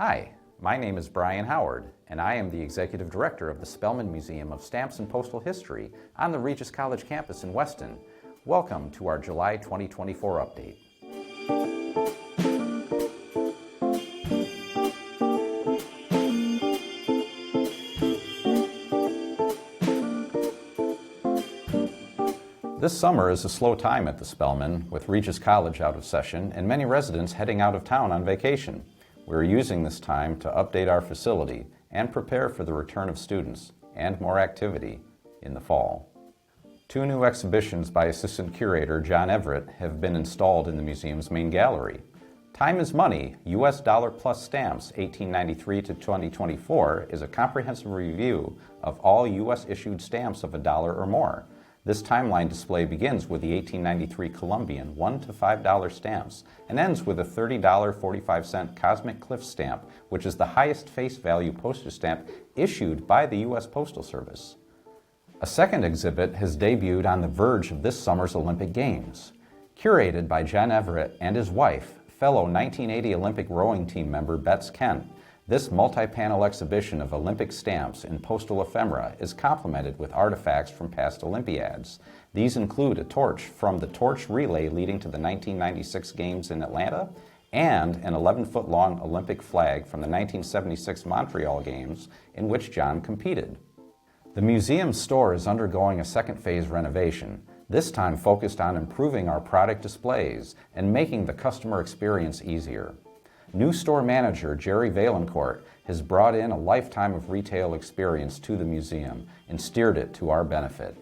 Hi, my name is Brian Howard, and I am the Executive Director of the Spellman Museum of Stamps and Postal History on the Regis College campus in Weston. Welcome to our July 2024 update. This summer is a slow time at the Spellman, with Regis College out of session and many residents heading out of town on vacation. We're using this time to update our facility and prepare for the return of students and more activity in the fall. 2 new exhibitions by Assistant Curator John Everett have been installed in the museum's main gallery. Time is Money, U.S. Dollar Plus Stamps 1893 to 2024 is a comprehensive review of all U.S. issued stamps of $1 or more. This timeline display begins with the 1893 Columbian $1 to $5 stamps and ends with a $30.45 Cosmic Cliff stamp, which is the highest face value postage stamp issued by the U.S. Postal Service. A second exhibit has debuted on the verge of this summer's Olympic Games. Curated by John Everett and his wife, fellow 1980 Olympic rowing team member Betts Kent, this multi-panel exhibition of Olympic stamps and postal ephemera is complemented with artifacts from past Olympiads. These include a torch from the torch relay leading to the 1996 Games in Atlanta and an 11-foot-long Olympic flag from the 1976 Montreal Games in which John competed. The museum store is undergoing a second phase renovation, this time focused on improving our product displays and making the customer experience easier. New store manager Jerry Valencourt has brought in a lifetime of retail experience to the museum and steered it to our benefit.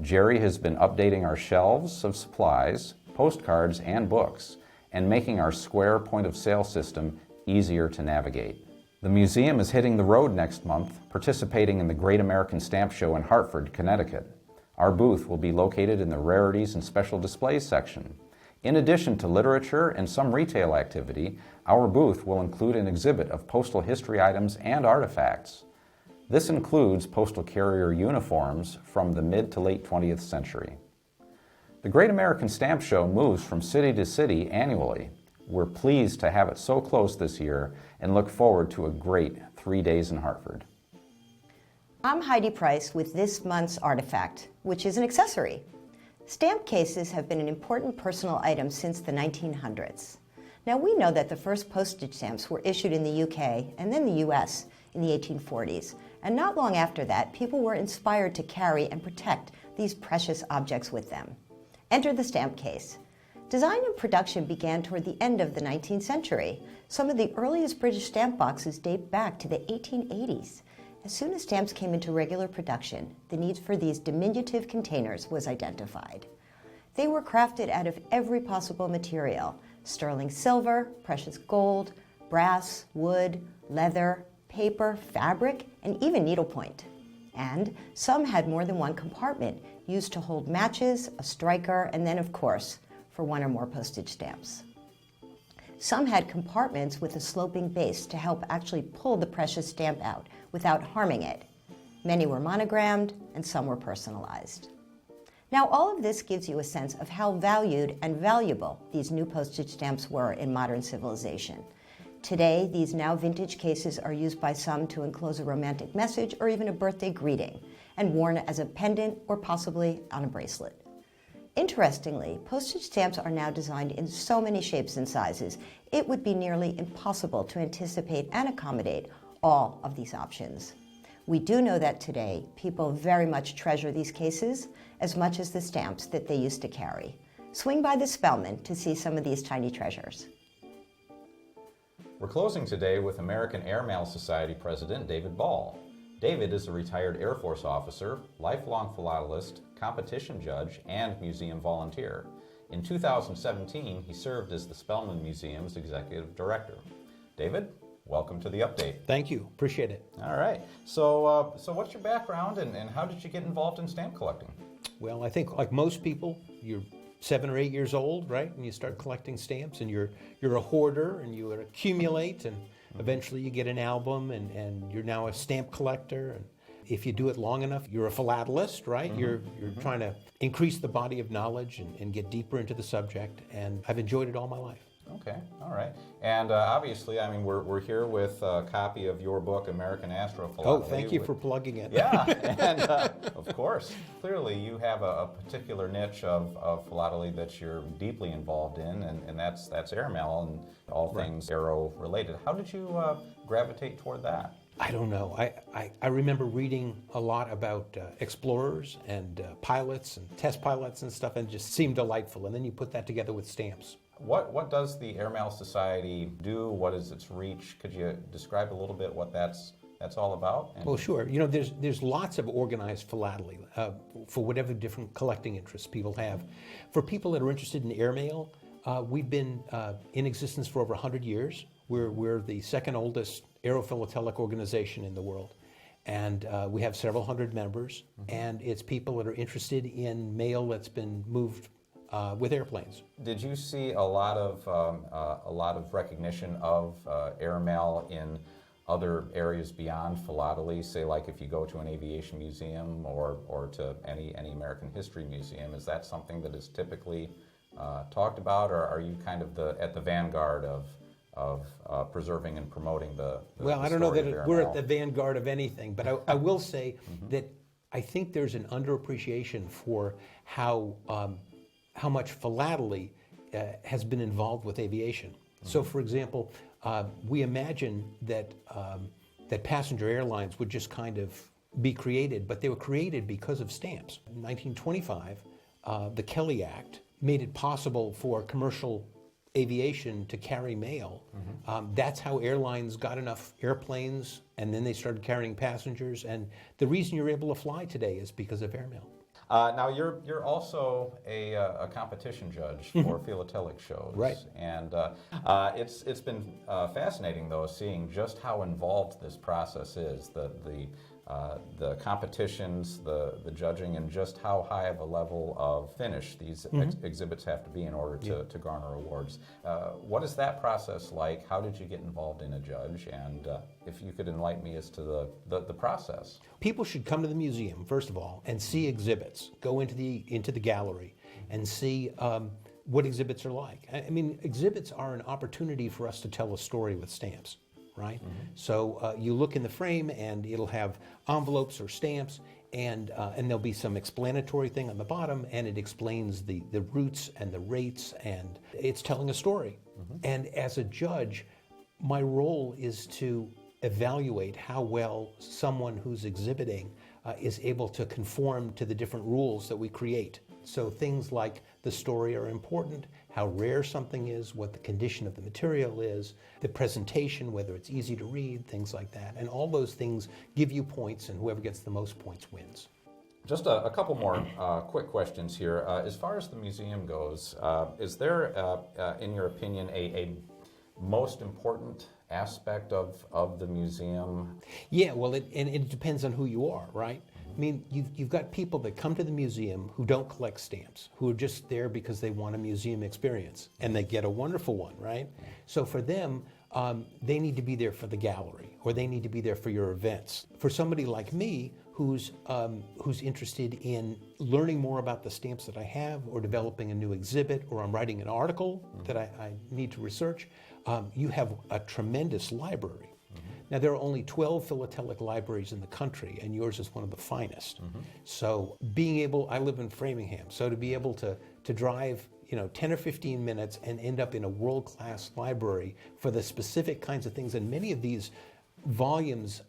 Jerry has been updating our shelves of supplies, postcards, and books, and making our square point-of-sale system easier to navigate. The museum is hitting the road next month, participating in the Great American Stamp Show in Hartford, Connecticut. Our booth will be located in the Rarities and Special Displays section. In addition to literature and some retail activity, our booth will include an exhibit of postal history items and artifacts. This includes postal carrier uniforms from the mid to late 20th century. The Great American Stamp Show moves from city to city annually. We're pleased to have it so close this year and look forward to a great 3 days in Hartford. I'm Heidi Price with this month's artifact, which is an accessory. Stamp cases have been an important personal item since the 1900s. Now we know that the first postage stamps were issued in the UK and then the US in the 1840s, and not long after that, people were inspired to carry and protect these precious objects with them. Enter the stamp case. Design and production began toward the end of the 19th century. Some of the earliest British stamp boxes date back to the 1880s. As soon as stamps came into regular production, the need for these diminutive containers was identified. They were crafted out of every possible material: sterling silver, precious gold, brass, wood, leather, paper, fabric, and even needlepoint. And some had more than one compartment used to hold matches, a striker, and then, of course, for 1 or more postage stamps. Some had compartments with a sloping base to help actually pull the precious stamp out without harming it. Many were monogrammed and some were personalized. Now all of this gives you a sense of how valued and valuable these new postage stamps were in modern civilization. Today, these now vintage cases are used by some to enclose a romantic message or even a birthday greeting, and worn as a pendant or possibly on a bracelet. Interestingly, postage stamps are now designed in so many shapes and sizes, it would be nearly impossible to anticipate and accommodate all of these options. We do know that today, people very much treasure these cases as much as the stamps that they used to carry. Swing by the Spellman to see some of these tiny treasures. We're closing today with American Airmail Society President David Ball. David is a retired Air Force officer, lifelong philatelist, competition judge, and museum volunteer. In 2017, he served as the Spellman Museum's executive director. David, welcome to the update. Thank you. Appreciate it. All right. So what's your background and how did you get involved in stamp collecting? Well, I think like most people, you're 7 or 8 years old, right? And you start collecting stamps and you're a hoarder and you accumulate and eventually you get an album and you're now a stamp collector. And if you do it long enough, you're a philatelist, right? You're trying to increase the body of knowledge and get deeper into the subject. And I've enjoyed it all my life. Okay, all right. And obviously, I mean, we're here with a copy of your book, American Astrophilately. Oh, thank you for plugging it. Yeah, and of course, clearly you have a particular niche of philately that you're deeply involved in, and that's airmail and all things aero related. How did you gravitate toward that? I don't know. I remember reading a lot about explorers and pilots and test pilots and stuff, and it just seemed delightful. And then you put that together with stamps. What does the Airmail Society do? What is its reach? Could you describe a little bit what that's all about? Well, sure. You know, there's lots of organized philately for whatever different collecting interests people have. For people that are interested in airmail, we've been in existence for over 100 years. We're the second oldest aerophilatelic organization in the world. And we have several hundred members, and it's people that are interested in mail that's been moved with airplanes. Did you see a lot of recognition of airmail in other areas beyond philately? Say, like if you go to an aviation museum or to any American history museum, is that something that is typically talked about, or are you kind of at the vanguard of preserving and promoting the well, I don't know that we're at the vanguard of anything, but I will say that I think there's an underappreciation for how much philately has been involved with aviation. So, for example, we imagine that passenger airlines would just kind of be created, but they were created because of stamps. In 1925, the Kelly Act made it possible for commercial aviation to carry mail. That's how airlines got enough airplanes, and then they started carrying passengers. And the reason you're able to fly today is because of airmail. Now you're also a competition judge for philatelic shows, right? And it's been fascinating though, seeing just how involved this process is, the competitions, the judging, and just how high of a level of finish these exhibits have to be in order to garner awards. What is that process like? How did you get involved in a judge? And if you could enlighten me as to the process. People should come to the museum, first of all, and see exhibits. Go into the gallery and see what exhibits are like. I mean, exhibits are an opportunity for us to tell a story with stamps, right? So you look in the frame, and it'll have envelopes or stamps, and there'll be some explanatory thing on the bottom, and it explains the routes and the rates, and it's telling a story. And as a judge, my role is to evaluate how well someone who's exhibiting is able to conform to the different rules that we create. So things like the story are important, how rare something is, what the condition of the material is, the presentation, whether it's easy to read, things like that. And all those things give you points, and whoever gets the most points wins. Just a couple more quick questions here. As far as the museum goes, is there, in your opinion, a most important aspect of the museum? Yeah, well, it depends on who you are, right? I mean, you've got people that come to the museum who don't collect stamps, who are just there because they want a museum experience, and they get a wonderful one, right? So for them, they need to be there for the gallery, or they need to be there for your events. For somebody like me, who's interested in learning more about the stamps that I have, or developing a new exhibit, or I'm writing an article that I need to research, you have a tremendous library. Now, there are only 12 philatelic libraries in the country, and yours is one of the finest. So I live in Framingham, so to be able to drive 10 or 15 minutes and end up in a world-class library for the specific kinds of things, and many of these volumes,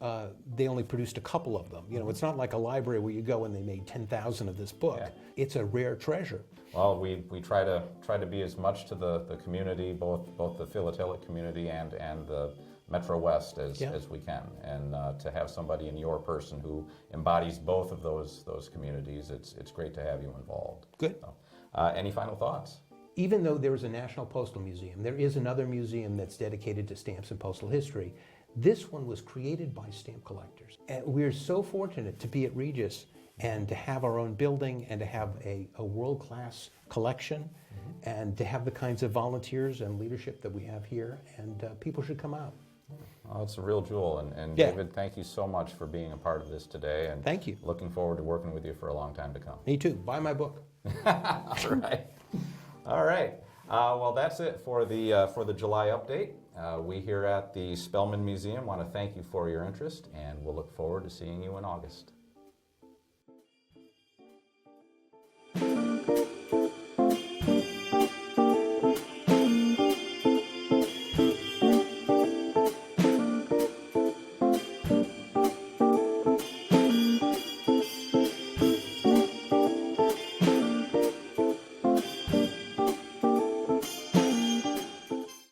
they only produced a couple of them. It's not like a library where you go and they made 10,000 of this book. Yeah. It's a rare treasure. Well, we try to be as much to the community, both the philatelic community and the Metro West as we can, and to have somebody in your person who embodies both of those communities, it's great to have you involved. Good. So, any final thoughts? Even though there is a National Postal Museum, there is another museum that's dedicated to stamps and postal history. This one was created by stamp collectors. And we're so fortunate to be at Regis and to have our own building and to have a world-class collection and to have the kinds of volunteers and leadership that we have here, and people should come out. Well, it's a real jewel, and Yeah. David, thank you so much for being a part of this today. And Thank you. Looking forward to working with you for a long time to come. Me too. Buy my book. All right. Well, that's it for the July update. We here at the Spellman Museum want to thank you for your interest, and we'll look forward to seeing you in August.